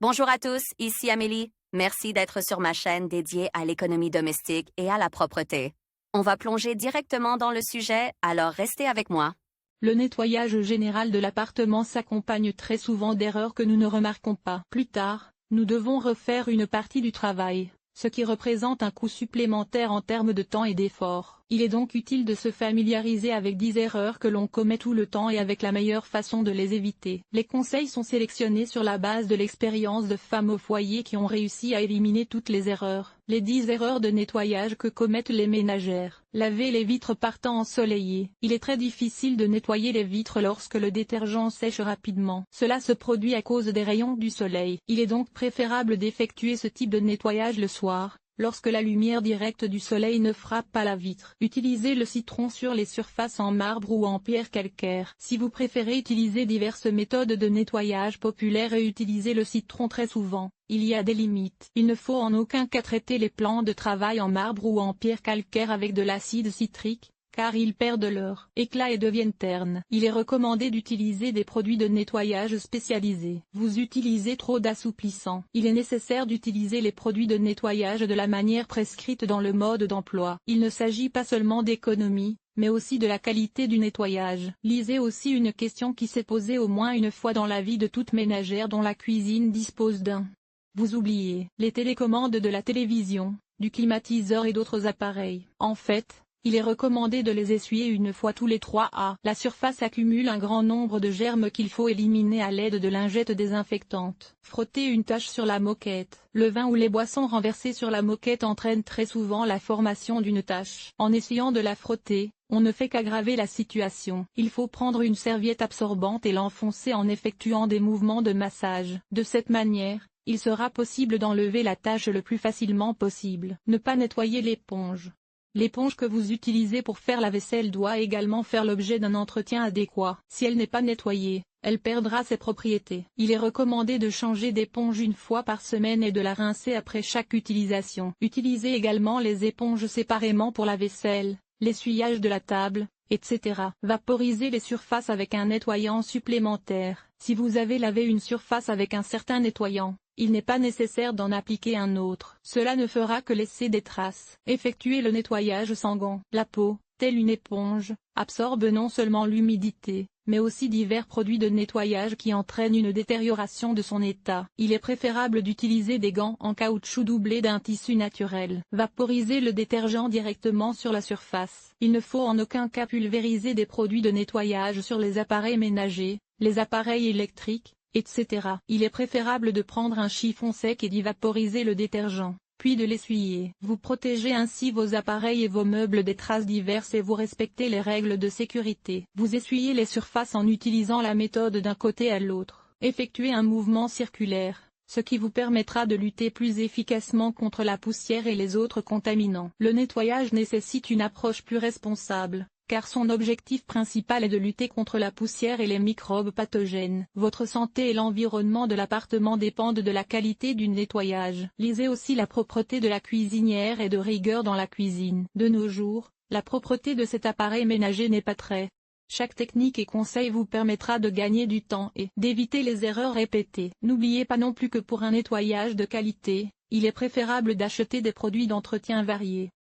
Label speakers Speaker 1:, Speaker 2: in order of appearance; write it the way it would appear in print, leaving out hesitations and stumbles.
Speaker 1: Bonjour à tous, ici Amélie. Merci d'être sur ma chaîne dédiée à l'économie domestique et à la propreté. On va plonger directement dans le sujet, alors restez avec moi.
Speaker 2: Le nettoyage général de l'appartement s'accompagne très souvent d'erreurs que nous ne remarquons pas. Plus tard, nous devons refaire une partie du travail, ce qui représente un coût supplémentaire en termes de temps et d'effort. Il est donc utile de se familiariser avec 10 erreurs que l'on commet tout le temps et avec la meilleure façon de les éviter. Les conseils sont sélectionnés sur la base de l'expérience de femmes au foyer qui ont réussi à éliminer toutes les erreurs. Les 10 erreurs de nettoyage que commettent les ménagères. Laver les vitres par temps ensoleillé. Il est très difficile de nettoyer les vitres lorsque le détergent sèche rapidement. Cela se produit à cause des rayons du soleil. Il est donc préférable d'effectuer ce type de nettoyage le soir, lorsque la lumière directe du soleil ne frappe pas la vitre. Utilisez le citron sur les surfaces en marbre ou en pierre calcaire. Si vous préférez utiliser diverses méthodes de nettoyage populaires et utiliser le citron très souvent, il y a des limites. Il ne faut en aucun cas traiter les plans de travail en marbre ou en pierre calcaire avec de l'acide citrique, car ils perdent leur éclat et deviennent ternes. Il est recommandé d'utiliser des produits de nettoyage spécialisés. Vous utilisez trop d'assouplissant. Il est nécessaire d'utiliser les produits de nettoyage de la manière prescrite dans le mode d'emploi. Il ne s'agit pas seulement d'économie, mais aussi de la qualité du nettoyage. Lisez aussi une question qui s'est posée au moins une fois dans la vie de toute ménagère dont la cuisine dispose d'un. Vous oubliez les télécommandes de la télévision, du climatiseur et d'autres appareils. En fait, il est recommandé de les essuyer une fois tous les 3 à. La surface accumule un grand nombre de germes qu'il faut éliminer à l'aide de lingettes désinfectantes. Frotter une tache sur la moquette. Le vin ou les boissons renversées sur la moquette entraînent très souvent la formation d'une tache. En essayant de la frotter, on ne fait qu'aggraver la situation. Il faut prendre une serviette absorbante et l'enfoncer en effectuant des mouvements de massage. De cette manière, il sera possible d'enlever la tache le plus facilement possible. Ne pas nettoyer l'éponge. L'éponge que vous utilisez pour faire la vaisselle doit également faire l'objet d'un entretien adéquat. Si elle n'est pas nettoyée, elle perdra ses propriétés. Il est recommandé de changer d'éponge une fois par semaine et de la rincer après chaque utilisation. Utilisez également les éponges séparément pour la vaisselle, l'essuyage de la table, etc. Vaporisez les surfaces avec un nettoyant supplémentaire. Si vous avez lavé une surface avec un certain nettoyant, il n'est pas nécessaire d'en appliquer un autre. Cela ne fera que laisser des traces. Effectuez le nettoyage sans gants. La peau, telle une éponge, absorbe non seulement l'humidité, mais aussi divers produits de nettoyage qui entraînent une détérioration de son état. Il est préférable d'utiliser des gants en caoutchouc doublés d'un tissu naturel. Vaporisez le détergent directement sur la surface. Il ne faut en aucun cas pulvériser des produits de nettoyage sur les appareils ménagers, les appareils électriques, etc. Il est préférable de prendre un chiffon sec et d'y vaporiser le détergent, puis de l'essuyer. Vous protégez ainsi vos appareils et vos meubles des traces diverses et vous respectez les règles de sécurité. Vous essuyez les surfaces en utilisant la méthode d'un côté à l'autre. Effectuez un mouvement circulaire, ce qui vous permettra de lutter plus efficacement contre la poussière et les autres contaminants. Le nettoyage nécessite une approche plus responsable, car son objectif principal est de lutter contre la poussière et les microbes pathogènes. Votre santé et l'environnement de l'appartement dépendent de la qualité du nettoyage. Lisez aussi la propreté de la cuisinière et de rigueur dans la cuisine. De nos jours, la propreté de cet appareil ménager n'est pas très. Chaque technique et conseil vous permettra de gagner du temps et d'éviter les erreurs répétées. N'oubliez pas non plus que pour un nettoyage de qualité, il est préférable d'acheter des produits d'entretien variés.